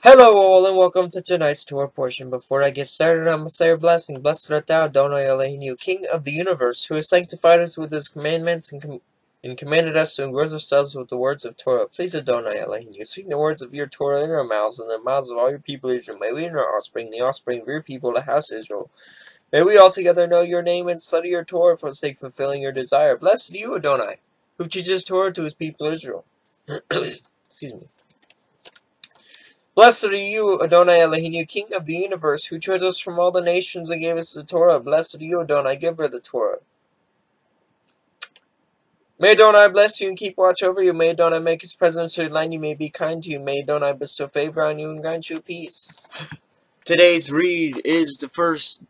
Hello all and welcome to tonight's Torah portion. Before I get started, I must say a blessing. Blessed art thou, Adonai Eloheinu, King of the universe, who has sanctified us with his commandments and commanded us to engross ourselves with the words of Torah. Please, Adonai Eloheinu, speak the words of your Torah in our mouths and the mouths of all your people Israel. May we and our offspring, the offspring of your people, the house Israel. May we all together know your name and study your Torah for the sake of fulfilling your desire. Blessed you, Adonai, who teaches Torah to his people Israel. Excuse me. Blessed are you, Adonai Eloheinu, King of the universe, who chose us from all the nations and gave us the Torah. Blessed are you, Adonai, giver of the Torah. May Adonai bless you and keep watch over you. May Adonai make his presence to light you, may be kind to you. May Adonai bestow favor on you and grant you peace. Today's read is the first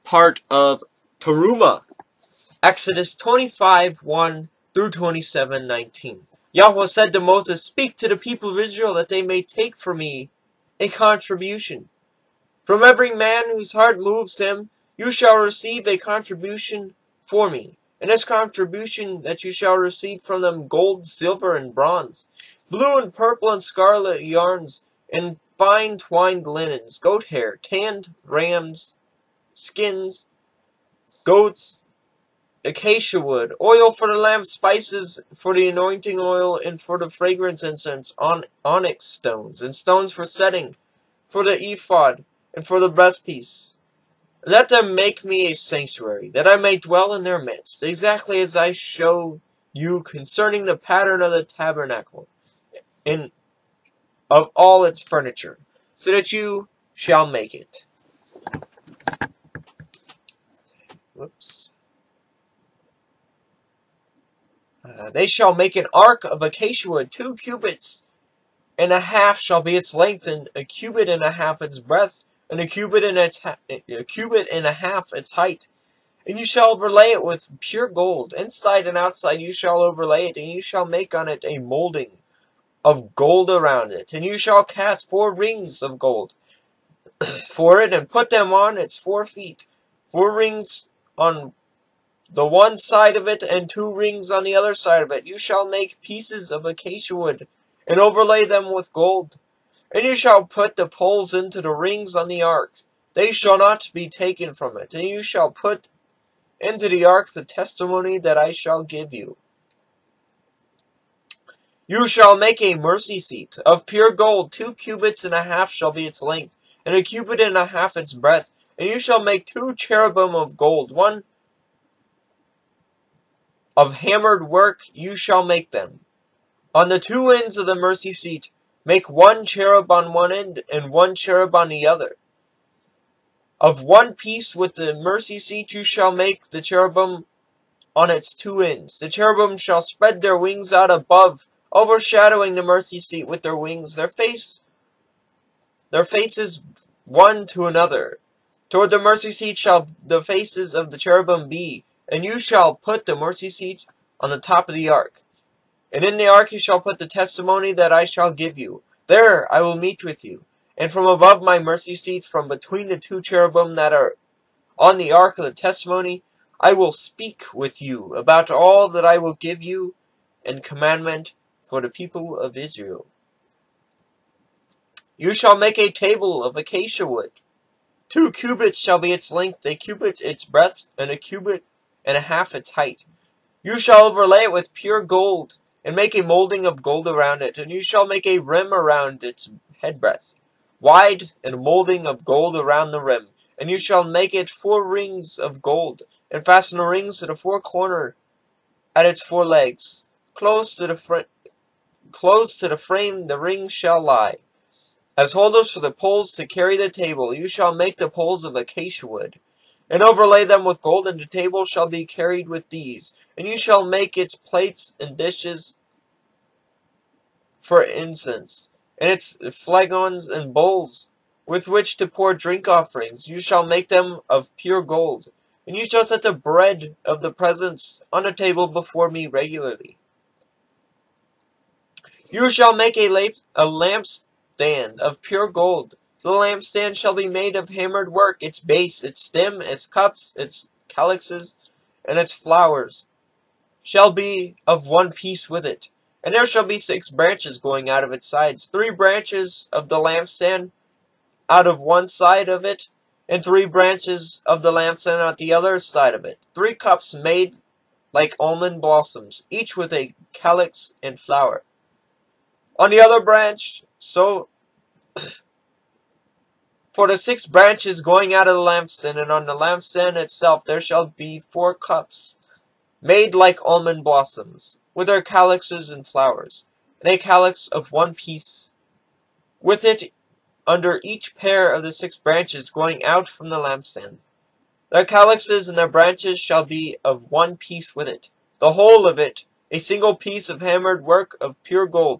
part of Terumah, Exodus 25:1 through 27:19. Yahweh said to Moses, "Speak to the people of Israel that they may take for me a contribution. From every man whose heart moves him, you shall receive a contribution for me. And this contribution that you shall receive from them gold, silver, and bronze, blue and purple and scarlet yarns, and fine twined linens, goat hair, tanned rams, skins, goats, acacia wood, oil for the lamp, spices for the anointing oil, and for the fragrance incense, onyx stones, and stones for setting, for the ephod, and for the breastpiece. Let them make me a sanctuary, that I may dwell in their midst, exactly as I show you concerning the pattern of the tabernacle, and of all its furniture, so that you shall make it." Whoops. They shall make an ark of acacia wood, 2 cubits and a half shall be its length, and a cubit and a half its breadth, and a cubit and a half its height. And you shall overlay it with pure gold. Inside and outside you shall overlay it, and you shall make on it a molding of gold around it. And you shall cast 4 rings of gold for it, and put them on its 4 feet. 4 rings on the one side of it, and 2 rings on the other side of it. You shall make pieces of acacia wood, and overlay them with gold. And you shall put the poles into the rings on the ark. They shall not be taken from it. And you shall put into the ark the testimony that I shall give you. You shall make a mercy seat of pure gold. 2 cubits and a half shall be its length, and a cubit and a half its breadth. And you shall make 2 cherubim of gold, one of hammered work you shall make them. On the 2 ends of the mercy seat, make 1 cherub on one end, and 1 cherub on the other. Of one piece with the mercy seat you shall make the cherubim on its 2 ends. The cherubim shall spread their wings out above, overshadowing the mercy seat with their wings, their faces one to another. Toward the mercy seat shall the faces of the cherubim be, and you shall put the mercy seat on the top of the ark. And in the ark you shall put the testimony that I shall give you. There I will meet with you. And from above my mercy seat, from between the 2 cherubim that are on the ark of the testimony, I will speak with you about all that I will give you in commandment for the people of Israel. You shall make a table of acacia wood. 2 cubits shall be its length, a cubit its breadth, and a cubit and a half its height. You shall overlay it with pure gold, and make a molding of gold around it. And you shall make a rim around its headbreadth, wide, and a molding of gold around the rim. And you shall make it 4 rings of gold, and fasten the rings to the 4 corners at its 4 legs. Close to the frame the rings shall lie, as holders for the poles to carry the table. You shall make the poles of acacia wood, and overlay them with gold, and the table shall be carried with these. And you shall make its plates and dishes for incense, and its flagons and bowls with which to pour drink offerings. You shall make them of pure gold. And you shall set the bread of the presence on a table before me regularly. You shall make a lampstand of pure gold. The lampstand shall be made of hammered work, its base, its stem, its cups, its calyxes, and its flowers shall be of one piece with it. And there shall be 6 branches going out of its sides, 3 branches of the lampstand out of one side of it, and 3 branches of the lampstand at the other side of it. 3 cups made like almond blossoms, each with a calyx and flower. On the other branch, so for the 6 branches going out of the lampstand, and on the lampstand itself there shall be 4 cups, made like almond blossoms, with their calyxes and flowers, and a calyx of one piece, with it under each pair of the 6 branches going out from the lampstand. Their calyxes and their branches shall be of one piece with it, the whole of it, a single piece of hammered work of pure gold.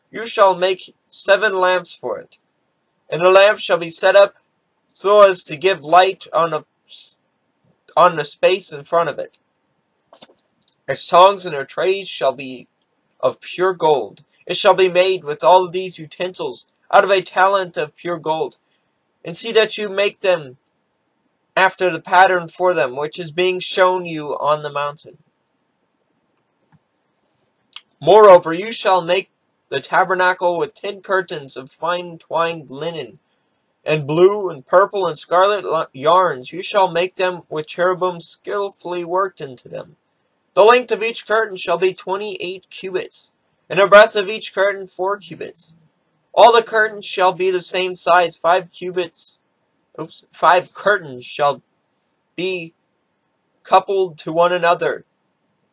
You shall make 7 lamps for it, and the lamps shall be set up so as to give light on the space in front of it. Its tongs and their trays shall be of pure gold. It shall be made with all of these utensils out of a talent of pure gold. And see that you make them after the pattern for them, which is being shown you on the mountain. Moreover, you shall make the tabernacle with 10 curtains of fine twined linen, and blue and purple and scarlet yarns. You shall make them with cherubim skillfully worked into them. The length of each curtain shall be 28 cubits, and the breadth of each curtain 4 cubits. All the curtains shall be the same size, 5 cubits. 5 curtains shall be coupled to one another,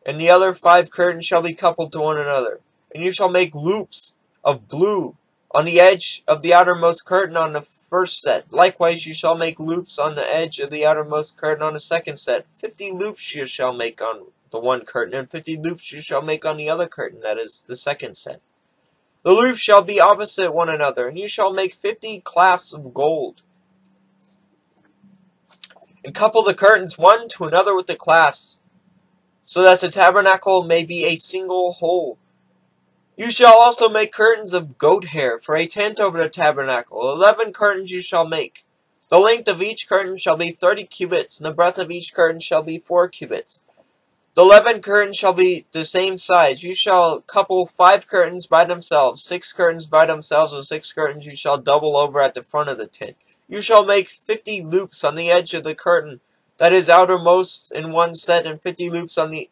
and the other 5 curtains shall be coupled to one another. And you shall make loops of blue on the edge of the outermost curtain on the first set. Likewise you shall make loops on the edge of the outermost curtain on the second set. 50 loops you shall make on the one curtain, and 50 loops you shall make on the other curtain, that is, the second set. The loops shall be opposite one another, and you shall make 50 clasps of gold, and couple the curtains one to another with the clasps, so that the tabernacle may be a single whole. You shall also make curtains of goat hair for a tent over the tabernacle. 11 curtains you shall make. The length of each curtain shall be 30 cubits, and the breadth of each curtain shall be 4 cubits. The 11 curtains shall be the same size. You shall couple 5 curtains by themselves, 6 curtains by themselves, and 6 curtains you shall double over at the front of the tent. You shall make 50 loops on the edge of the curtain that is outermost in one set, and 50 loops on the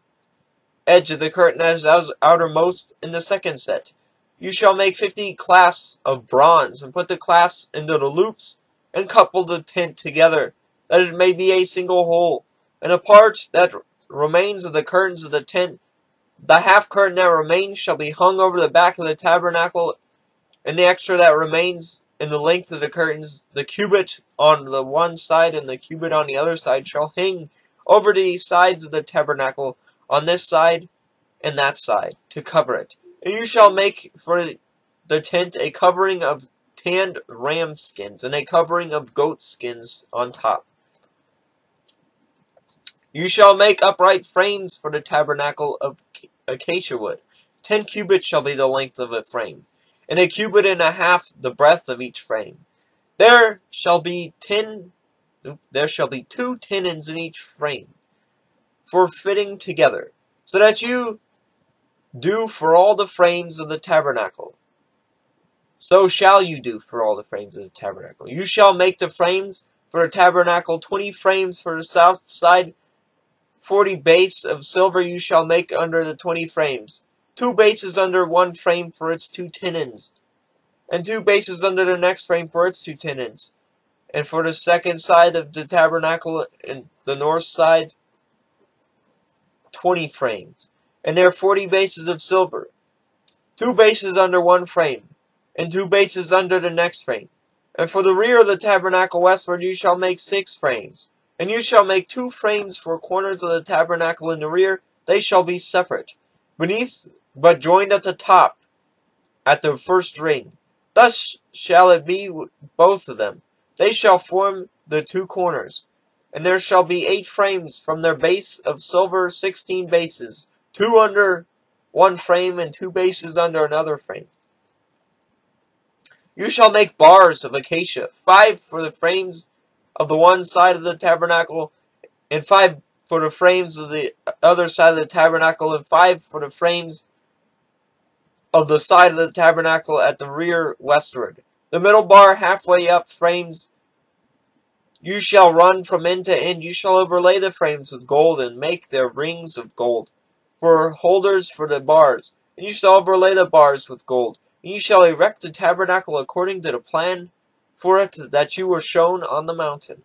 edge of the curtain that is outermost in the second set. You shall make 50 clasps of bronze, and put the clasps into the loops, and couple the tent together, that it may be a single whole. And a part that remains of the curtains of the tent, the half curtain that remains shall be hung over the back of the tabernacle, and the extra that remains in the length of the curtains, the cubit on the one side and the cubit on the other side, shall hang over the sides of the tabernacle on this side and that side, to cover it. And you shall make for the tent a covering of tanned ram skins, and a covering of goat skins on top. You shall make upright frames for the tabernacle of acacia wood. 10 cubits shall be the length of a frame, and a cubit and a half the breadth of each frame. There shall be 2 tenons in each frame, for fitting together, so that you do for all the frames of the tabernacle. So shall you do for all the frames of the tabernacle. You shall make the frames for the tabernacle, 20 frames for the south side, 40 bases of silver you shall make under the 20 frames, 2 bases under one frame for its 2 tenons, and 2 bases under the next frame for its 2 tenons. And for the second side of the tabernacle and the north side, 20 frames, and there are 40 bases of silver, 2 bases under one frame, and 2 bases under the next frame. And for the rear of the tabernacle westward you shall make 6 frames. And you shall make 2 frames for corners of the tabernacle in the rear. They shall be separate, beneath, but joined at the top, at the first ring. Thus shall it be with both of them. They shall form the 2 corners. And there shall be 8 frames from their base of silver, 16 bases, 2 under one frame, and 2 bases under another frame. You shall make bars of acacia, 5 for the frames of the one side of the tabernacle, and 5 for the frames of the other side of the tabernacle, and 5 for the frames of the side of the tabernacle at the rear westward. The middle bar halfway up frames you shall run from end to end. You shall overlay the frames with gold and make their rings of gold for holders for the bars. And you shall overlay the bars with gold. And you shall erect the tabernacle according to the plan for it that you were shown on the mountain.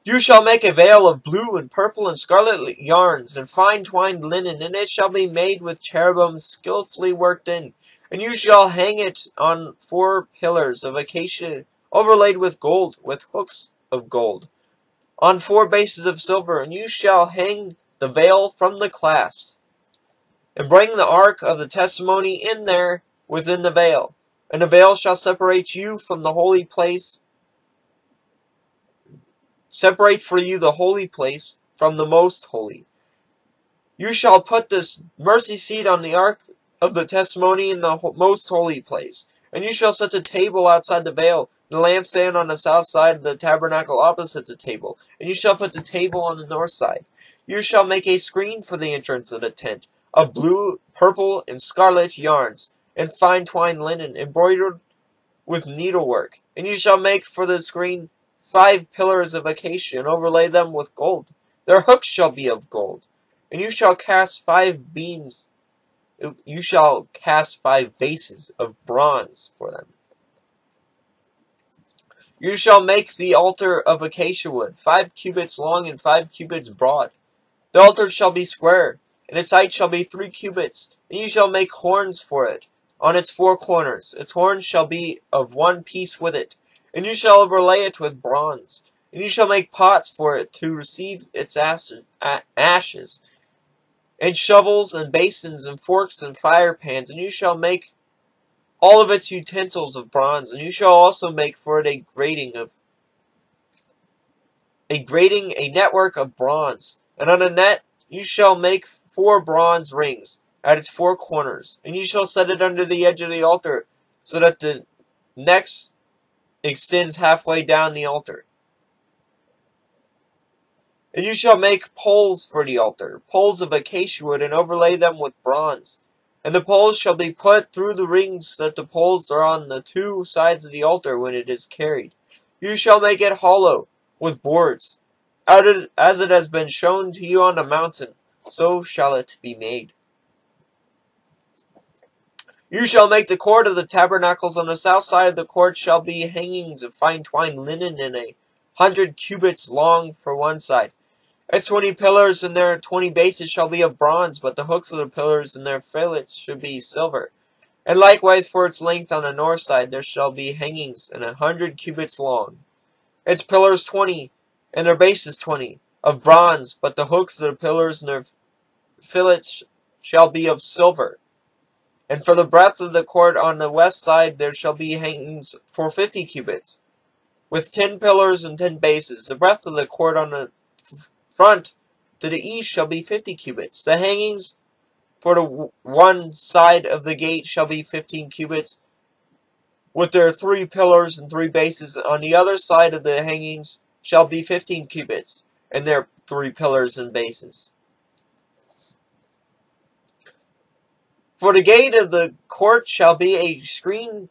You shall make a veil of blue and purple and scarlet yarns and fine twined linen, and it shall be made with cherubims skillfully worked in. And you shall hang it on 4 pillars of acacia overlaid with gold, with hooks of gold, on 4 bases of silver. And you shall hang the veil from the clasps, and bring the ark of the testimony in there within the veil. And the veil shall separate you from the holy place. Separate for you the holy place from the most holy. You shall put this mercy seat on the ark of the testimony in the most holy place. And you shall set a table outside the veil, the lampstand on the south side of the tabernacle opposite the table. And you shall put the table on the north side. You shall make a screen for the entrance of the tent, of blue, purple, and scarlet yarns, and fine twined linen, embroidered with needlework. And you shall make for the screen 5 pillars of acacia, and overlay them with gold. Their hooks shall be of gold. And you shall cast 5 beams. You shall cast 5 bases of bronze for them. You shall make the altar of acacia wood, 5 cubits long and 5 cubits broad. The altar shall be square, and its height shall be 3 cubits. And you shall make horns for it on its 4 corners. Its horns shall be of one piece with it. And you shall overlay it with bronze. And you shall make pots for it to receive its ashes, and shovels and basins and forks and fire pans. And you shall make all of its utensils of bronze. And you shall also make for it a network of bronze. And on a net you shall make 4 bronze rings at its 4 corners. And you shall set it under the edge of the altar, so that the next extends halfway down the altar. And you shall make poles for the altar, poles of acacia wood, and overlay them with bronze. And the poles shall be put through the rings, that the poles are on the 2 sides of the altar when it is carried. You shall make it hollow with boards, as it has been shown to you on the mountain, so shall it be made. You shall make the court of the tabernacles. On the south side of the court shall be hangings of fine twined linen, and 100 cubits long for one side. Its 20 pillars and their 20 bases shall be of bronze, but the hooks of the pillars and their fillets should be silver. And likewise for its length on the north side there shall be hangings, and 100 cubits long. Its pillars 20, and their bases 20, of bronze, but the hooks of the pillars and their fillets shall be of silver. And for the breadth of the court on the west side there shall be hangings for 50 cubits, with 10 pillars and 10 bases. The breadth of the court on the front to the east shall be 50 cubits. The hangings for the one side of the gate shall be 15 cubits, with their 3 pillars and 3 bases. On the other side of the hangings shall be 15 cubits, and their 3 pillars and bases. For the gate of the court shall be a screen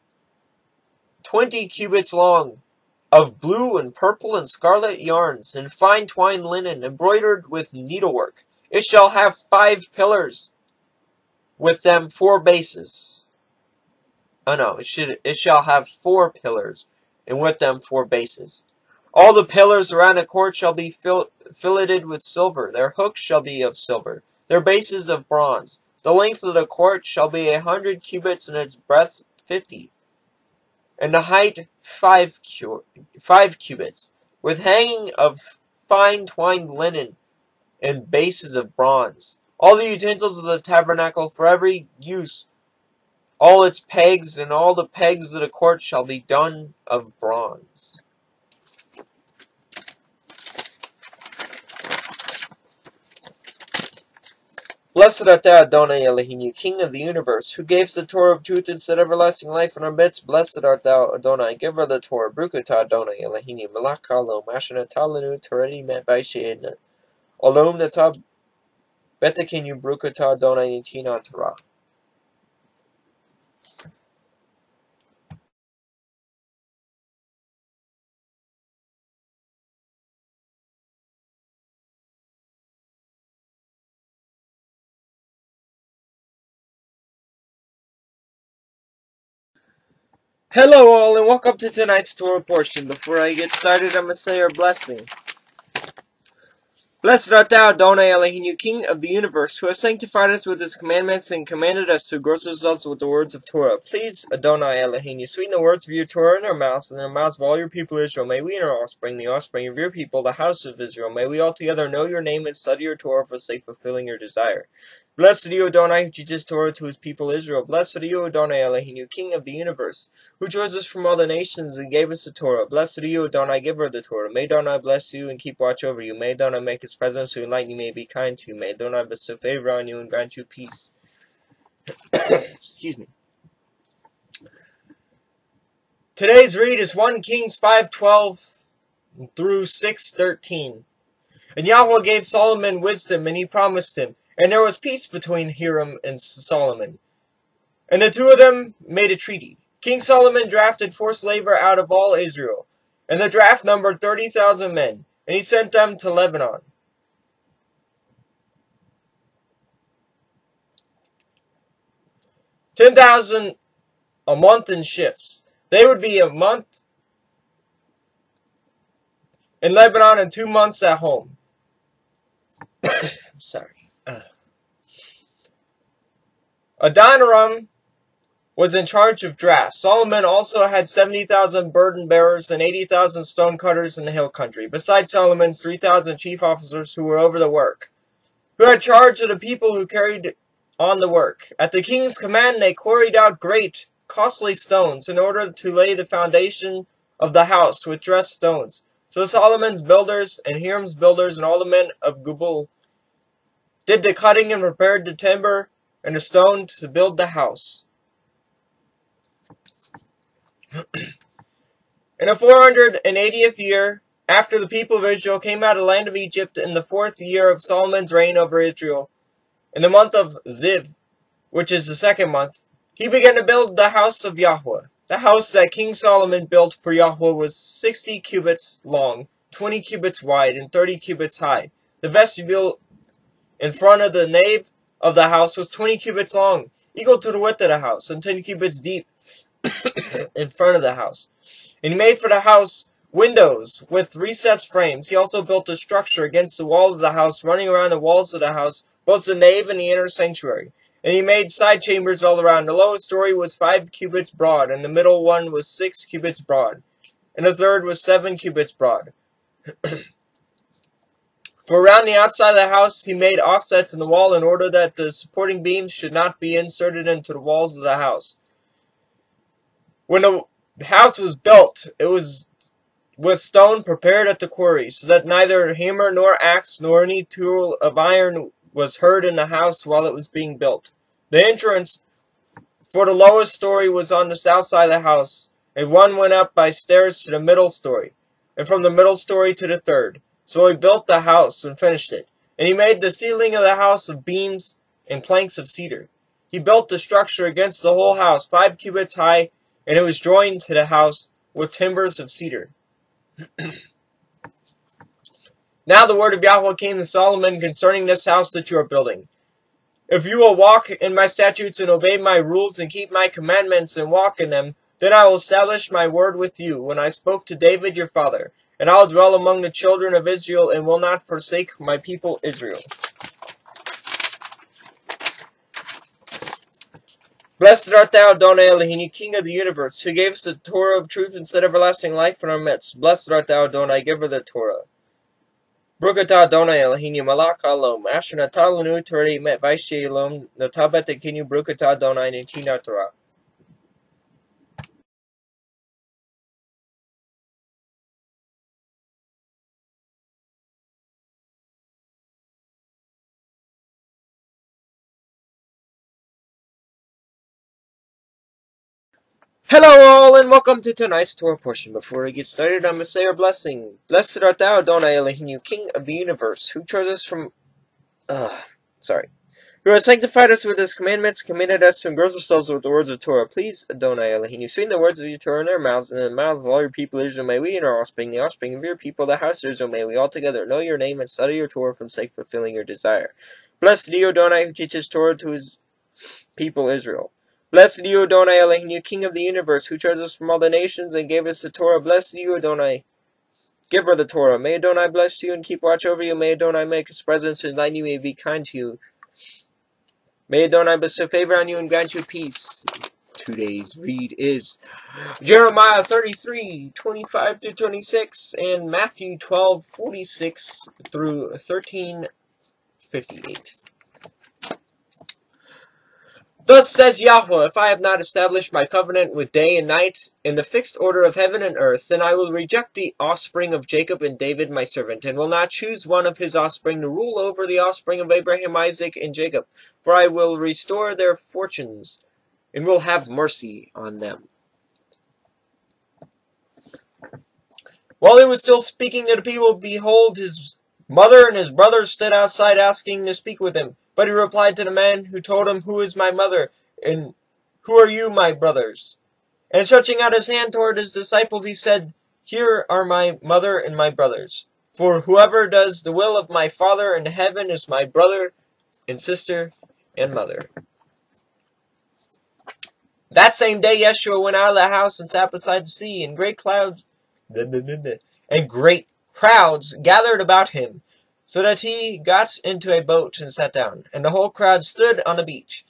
20 cubits long, of blue and purple and scarlet yarns, and fine twined linen, embroidered with needlework. It shall have 5 pillars, with them 4 bases. It shall have 4 pillars, and with them 4 bases. All the pillars around the court shall be filleted with silver. Their hooks shall be of silver, their bases of bronze. The length of the court shall be 100 cubits, and its breadth 50, and the height 5 cubits, with hanging of fine twined linen and bases of bronze. All the utensils of the tabernacle for every use, all its pegs, and all the pegs of the court shall be done of bronze. Blessed art thou, Adonai Elohim, King of the universe, who gavest the Torah of truth and set everlasting life in our midst. Blessed art thou, Adonai, giver of the Torah, Brukata Adonai Elohim, Melach Kalom, Ashana Talanu, Teredi Met Baishin, Olom Natab Betekinu brukata Adonai nitina Torah. Hello all, and welcome to tonight's Torah portion. Before I get started, I'm going to say our blessing. Blessed art thou, Adonai Eloheinu, King of the universe, who has sanctified us with his commandments and commanded us to gross ourselves with the words of Torah. Please, Adonai Eloheinu, sweeten the words of your Torah in our mouths and in the mouths of all your people Israel. May we and our offspring, the offspring of your people, the house of Israel, may we all together know your name and study your Torah for the sake of fulfilling your desire. Blessed are you, Adonai, who teaches Torah to his people Israel. Blessed are you, Adonai Eloheinu, King of the universe, who chose us from all the nations and gave us the Torah. Blessed are you, Adonai, giver of the Torah. May Adonai bless you and keep watch over you. May Adonai make his presence to enlighten you, may be kind to you. May Adonai bestow favor on you and grant you peace. Excuse me. Today's read is 1 Kings 5:12 through 6:13. And Yahweh gave Solomon wisdom, and he promised him. And there was peace between Hiram and Solomon. And the two of them made a treaty. King Solomon drafted forced labor out of all Israel. And the draft numbered 30,000 men. And he sent them to Lebanon. 10,000 a month in shifts. They would be a month in Lebanon and 2 months at home. I'm sorry. Adoniram was in charge of drafts. Solomon also had 70,000 burden bearers and 80,000 stone cutters in the hill country, besides Solomon's 3,000 chief officers who were over the work, who had charge of the people who carried on the work. At the king's command, they quarried out great, costly stones in order to lay the foundation of the house with dressed stones. So Solomon's builders and Hiram's builders and all the men of Gubal did the cutting and prepared the timber and the stone to build the house. In the 480th year, after the people of Israel came out of the land of Egypt, in the 4th year of Solomon's reign over Israel, in the month of Ziv, which is the 2nd month, he began to build the house of Yahweh. The house that King Solomon built for Yahweh was 60 cubits long, 20 cubits wide, and 30 cubits high. The vestibule in front of the nave of the house was 20 cubits long, equal to the width of the house, and 10 cubits deep in front of the house. And he made for the house windows with recessed frames. He also built a structure against the wall of the house, running around the walls of the house, both the nave and the inner sanctuary. And he made side chambers all around. The lowest story was 5 cubits broad, and the middle one was 6 cubits broad, and the third was 7 cubits broad. For around the outside of the house he made offsets in the wall in order that the supporting beams should not be inserted into the walls of the house. When the house was built, it was with stone prepared at the quarry, so that neither hammer nor axe nor any tool of iron was heard in the house while it was being built. The entrance for the lowest story was on the south side of the house, and one went up by stairs to the middle story, and from the middle story to the third. So he built the house and finished it. And he made the ceiling of the house of beams and planks of cedar. He built the structure against the whole house, 5 cubits high, and it was joined to the house with timbers of cedar. Now the word of Yahweh came to Solomon concerning this house that you are building. If you will walk in my statutes and obey my rules and keep my commandments and walk in them, then I will establish my word with you when I spoke to David your father. And I will dwell among the children of Israel and will not forsake my people Israel. Blessed art thou, Adonai Eloheinu, King of the universe, who gave us the Torah of truth and set everlasting life in our midst. Blessed art thou, Adonai, giver of the Torah. Brukata Adonai Eloheinu, Malach Alom, Asher Natal Lanu Torah Met Vaishye Elom, Notabet Ekinu Brukata Adonai Nitina Torah. Hello all, and welcome to tonight's Torah portion. Before we get started, I'm going to say our blessing. Blessed art thou, Adonai Eloheinu, King of the universe, who chose us from... Who has sanctified us with his commandments, commanded us to engross ourselves with the words of Torah. Please, Adonai Elohim, sing the words of your Torah in our mouths, and in the mouths of all your people Israel, may we and our offspring, the offspring of your people, the house of Israel, may we all together know your name and study your Torah for the sake of fulfilling your desire. Blessed be Adonai, who teaches Torah to his people Israel. Blessed be Adonai Elohim, you King of the universe, who chose us from all the nations and gave us the Torah. Blessed be Adonai, giver of the Torah. May Adonai bless you and keep watch over you. May Adonai make his presence to enlighten you, may be kind to you. May Adonai bestow favor on you and grant you peace. Today's read is Jeremiah 33:25-26 and Matthew 12:46 through 13:58. Thus says Yahweh, if I have not established my covenant with day and night in the fixed order of heaven and earth, then I will reject the offspring of Jacob and David my servant, and will not choose one of his offspring to rule over the offspring of Abraham, Isaac, and Jacob. For I will restore their fortunes, and will have mercy on them. While he was still speaking to the people, behold, his mother and his brothers stood outside asking to speak with him. But he replied to the man who told him, Who is my mother, and who are you, my brothers? And stretching out his hand toward his disciples, he said, Here are my mother and my brothers. For whoever does the will of my Father in heaven is my brother and sister and mother. That same day Yeshua went out of the house and sat beside the sea, and great crowds gathered about him, so that he got into a boat and sat down, and the whole crowd stood on the beach.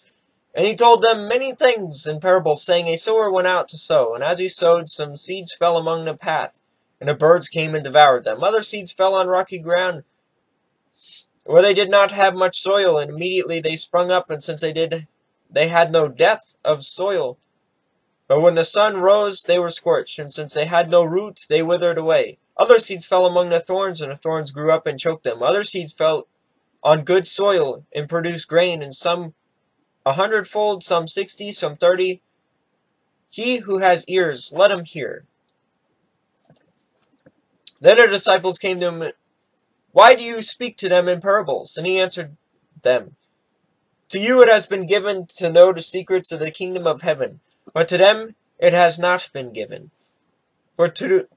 And he told them many things in parables, saying, A sower went out to sow, and as he sowed, some seeds fell among the path, and the birds came and devoured them. Other seeds fell on rocky ground, where they did not have much soil, and immediately they sprung up, and since they had no depth of soil. But when the sun rose, they were scorched, and since they had no root, they withered away. Other seeds fell among the thorns, and the thorns grew up and choked them. Other seeds fell on good soil, and produced grain, and some 100-fold, some 60, some 30. He who has ears, let him hear. Then the disciples came to him, Why do you speak to them in parables? And he answered them, To you it has been given to know the secrets of the kingdom of heaven, but to them it has not been given. For to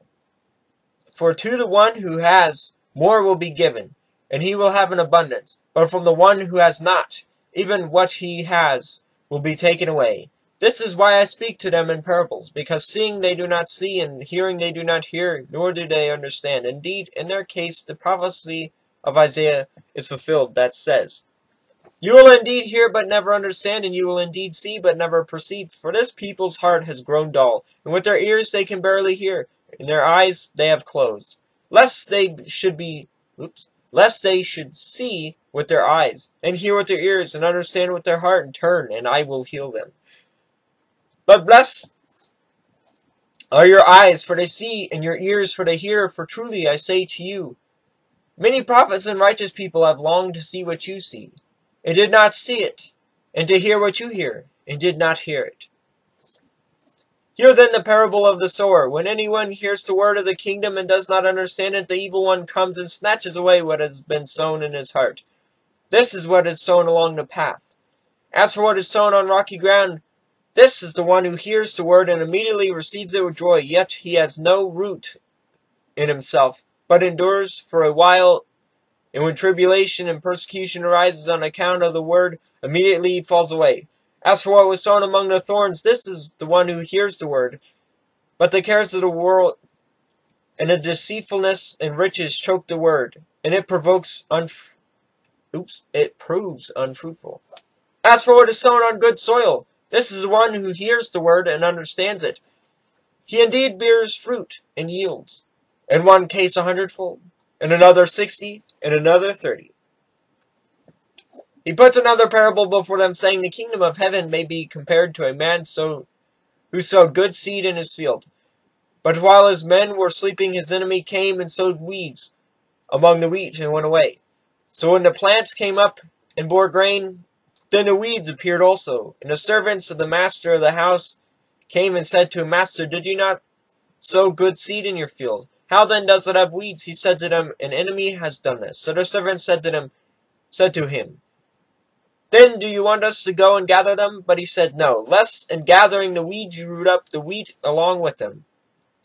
the one who has, more will be given, and he will have an abundance. But from the one who has not, even what he has will be taken away. This is why I speak to them in parables, because seeing they do not see, and hearing they do not hear, nor do they understand. Indeed, in their case, the prophecy of Isaiah is fulfilled, that says, You will indeed hear, but never understand, and you will indeed see, but never perceive. For this people's heart has grown dull, and with their ears they can barely hear, and their eyes they have closed, lest they should see with their eyes, and hear with their ears, and understand with their heart, and turn, and I will heal them. But blessed are your eyes, for they see, and your ears, for they hear. For truly I say to you, many prophets and righteous people have longed to see what you see, and did not see it, and to hear what you hear, and did not hear it. Hear then the parable of the sower. When anyone hears the word of the kingdom and does not understand it, the evil one comes and snatches away what has been sown in his heart. This is what is sown along the path. As for what is sown on rocky ground, this is the one who hears the word and immediately receives it with joy, yet he has no root in himself, but endures for a while. And when tribulation and persecution arises on account of the word, immediately he falls away. As for what was sown among the thorns, this is the one who hears the word, but the cares of the world and the deceitfulness and riches choke the word, and it proves unfruitful. As for what is sown on good soil, this is the one who hears the word and understands it. He indeed bears fruit and yields, in one case 100-fold, in another 60, in another 30. He puts another parable before them, saying, The kingdom of heaven may be compared to a man who sowed good seed in his field. But while his men were sleeping, his enemy came and sowed weeds among the wheat and went away. So when the plants came up and bore grain, then the weeds appeared also. And the servants of the master of the house came and said to him, Master, did you not sow good seed in your field? How then does it have weeds? He said to them, An enemy has done this. So the servants said to him, Then do you want us to go and gather them? But he said, No, lest in gathering the weeds you root up the wheat along with them.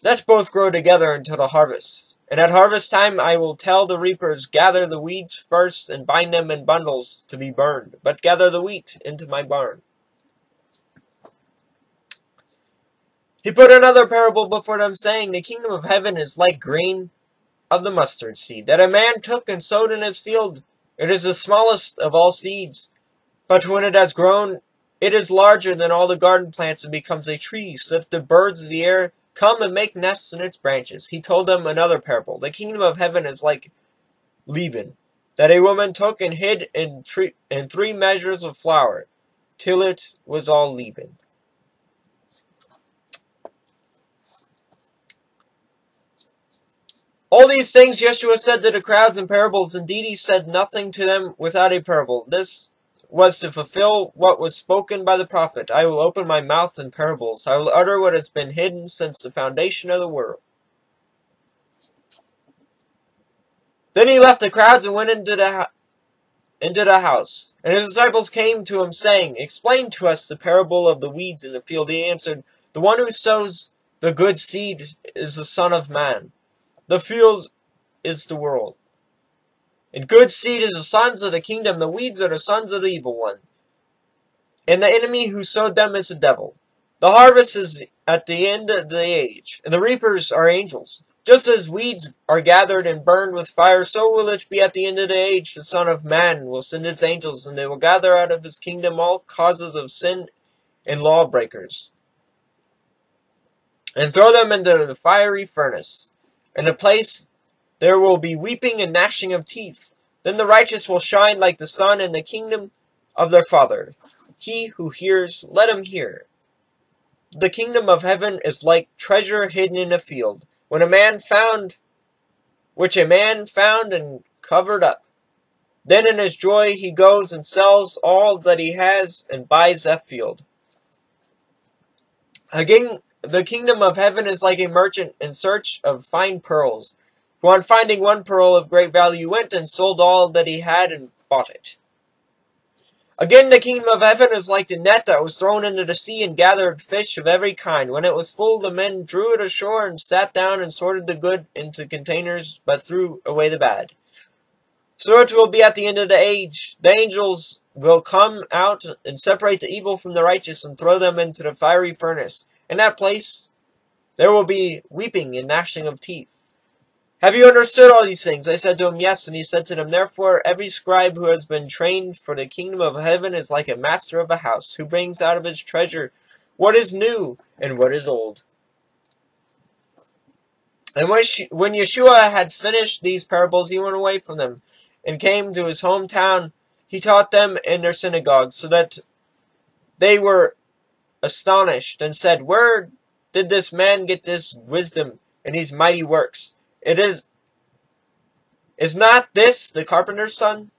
Let both grow together until the harvest. And at harvest time I will tell the reapers, Gather the weeds first and bind them in bundles to be burned, but gather the wheat into my barn. He put another parable before them, saying, The kingdom of heaven is like grain of the mustard seed, that a man took and sowed in his field. It is the smallest of all seeds, but when it has grown, it is larger than all the garden plants and becomes a tree, so that the birds of the air come and make nests in its branches. He told them another parable. The kingdom of heaven is like leaven, that a woman took and hid in 3 measures of flour, till it was all leavened. All these things Yeshua said to the crowds in parables. Indeed, he said nothing to them without a parable. This was to fulfill what was spoken by the prophet. I will open my mouth in parables. I will utter what has been hidden since the foundation of the world. Then he left the crowds and went into the house. And his disciples came to him, saying, Explain to us the parable of the weeds in the field. He answered, The one who sows the good seed is the Son of Man. The field is the world. And good seed is the sons of the kingdom. The weeds are the sons of the evil one. And the enemy who sowed them is the devil. The harvest is at the end of the age, and the reapers are angels. Just as weeds are gathered and burned with fire, so will it be at the end of the age. The Son of Man will send his angels, and they will gather out of his kingdom all causes of sin and lawbreakers, and throw them into the fiery furnace. In a place there will be weeping and gnashing of teeth. Then the righteous will shine like the sun in the kingdom of their Father. He who hears, let him hear. The kingdom of heaven is like treasure hidden in a field, which a man found and covered up. Then in his joy he goes and sells all that he has and buys that field. Again, the kingdom of heaven is like a merchant in search of fine pearls, who on finding one pearl of great value went and sold all that he had and bought it. Again, the kingdom of heaven is like the net that was thrown into the sea and gathered fish of every kind. When it was full, the men drew it ashore and sat down and sorted the good into containers, but threw away the bad. So it will be at the end of the age. The angels will come out and separate the evil from the righteous and throw them into the fiery furnace. In that place there will be weeping and gnashing of teeth. Have you understood all these things? I said to him, Yes. And he said to them, Therefore every scribe who has been trained for the kingdom of heaven is like a master of a house, who brings out of his treasure what is new and what is old. And when Yeshua had finished these parables, he went away from them and came to his hometown. He taught them in their synagogues, so that they were astonished and said, Where did this man get this wisdom and these mighty works? Is not this the carpenter's son?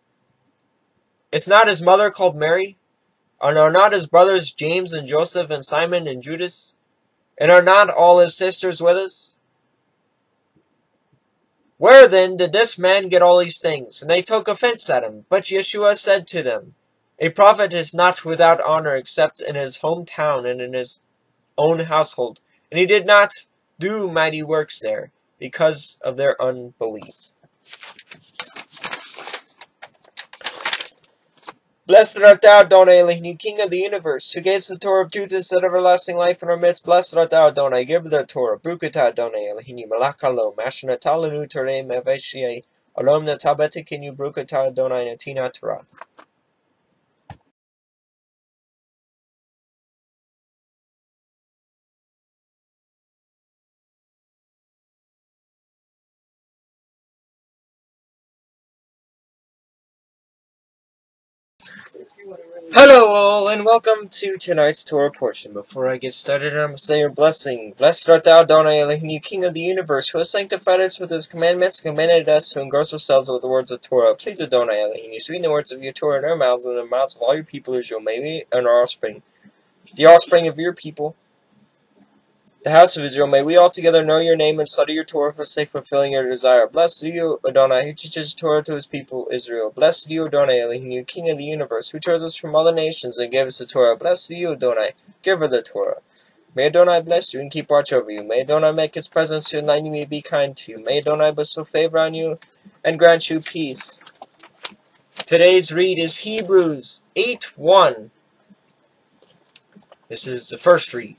Is not his mother called Mary? And are not his brothers James and Joseph and Simon and Judas? And are not all his sisters with us? Where then did this man get all these things? And they took offense at him. But Yeshua said to them, A prophet is not without honor except in his hometown and in his own household. And he did not do mighty works there, because of their unbelief. Blessed art thou, Adonai Elohim, King of the universe, who gave the Torah of truth and set everlasting life in our midst. Blessed art thou, Adonai, give the Torah. Brukata Adonai Elohim, Malach Halom, Ashna Talanu Torah Meveshie, Alom Natabete Brukata Adonai Natina Torah. Hello all, and welcome to tonight's Torah portion. Before I get started, I'm going to say your blessing. Blessed art thou, Adonai Elohim, King of the universe, who has sanctified us with his commandments, and commanded us to engross ourselves with the words of Torah. Please, Adonai Elohim, you sweeten the words of your Torah in our mouths and in the mouths of all your people, Israel, may we and our offspring, the offspring of your people, The house of Israel, may we all together know your name and study your Torah for sake fulfilling your desire. Blessed are you, Adonai, who teaches Torah to his people Israel. Blessed are you, Adonai, Elohim, you King of the universe, who chose us from all the nations and gave us the Torah. Blessed are you, Adonai, giver of the Torah. May Adonai bless you and keep watch over you. May Adonai make his presence to you, and you may be kind to you. May Adonai bestow favor on you and grant you peace. Today's read is Hebrews 8:1. This is the first read.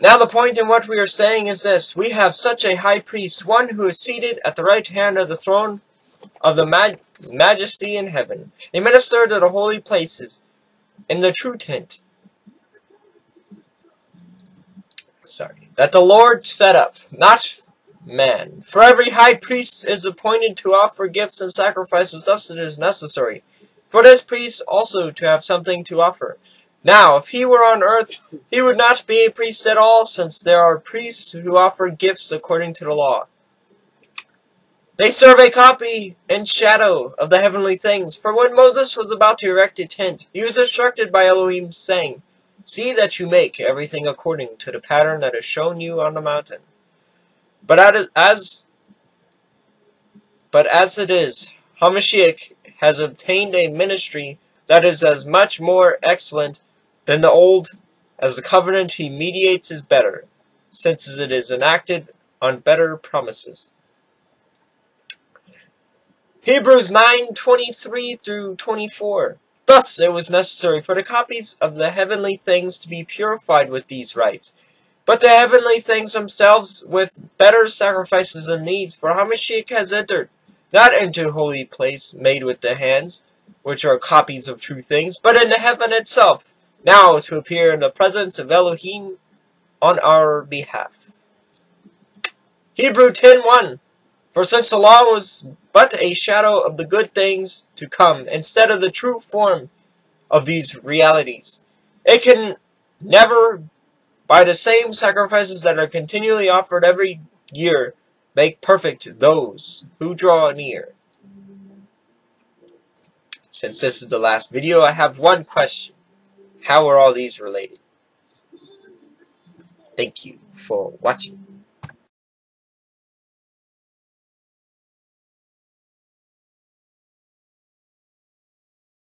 Now the point in what we are saying is this: we have such a high priest, one who is seated at the right hand of the throne of the majesty in heaven, a minister to the holy places in the true tent, that the Lord set up, not man. For every high priest is appointed to offer gifts and sacrifices, thus it is necessary for this priest also to have something to offer. Now, if he were on earth, he would not be a priest at all, since there are priests who offer gifts according to the law. They serve a copy and shadow of the heavenly things. For when Moses was about to erect a tent, he was instructed by Elohim, saying, "See that you make everything according to the pattern that is shown you on the mountain." But as it is, Hamashiach has obtained a ministry that is as much more excellent than the old, as the covenant he mediates is better, since it is enacted on better promises. Hebrews 9:23 through 24. Thus it was necessary for the copies of the heavenly things to be purified with these rites, but the heavenly things themselves with better sacrifices than these. For Hamashiach has entered, not into a holy place made with the hands, which are copies of true things, but into heaven itself, now to appear in the presence of Elohim on our behalf. Hebrews 10:1. For since the law was but a shadow of the good things to come, instead of the true form of these realities, it can never, by the same sacrifices that are continually offered every year, make perfect those who draw near. Since this is the last video, I have one question. How are all these related? Thank you for watching.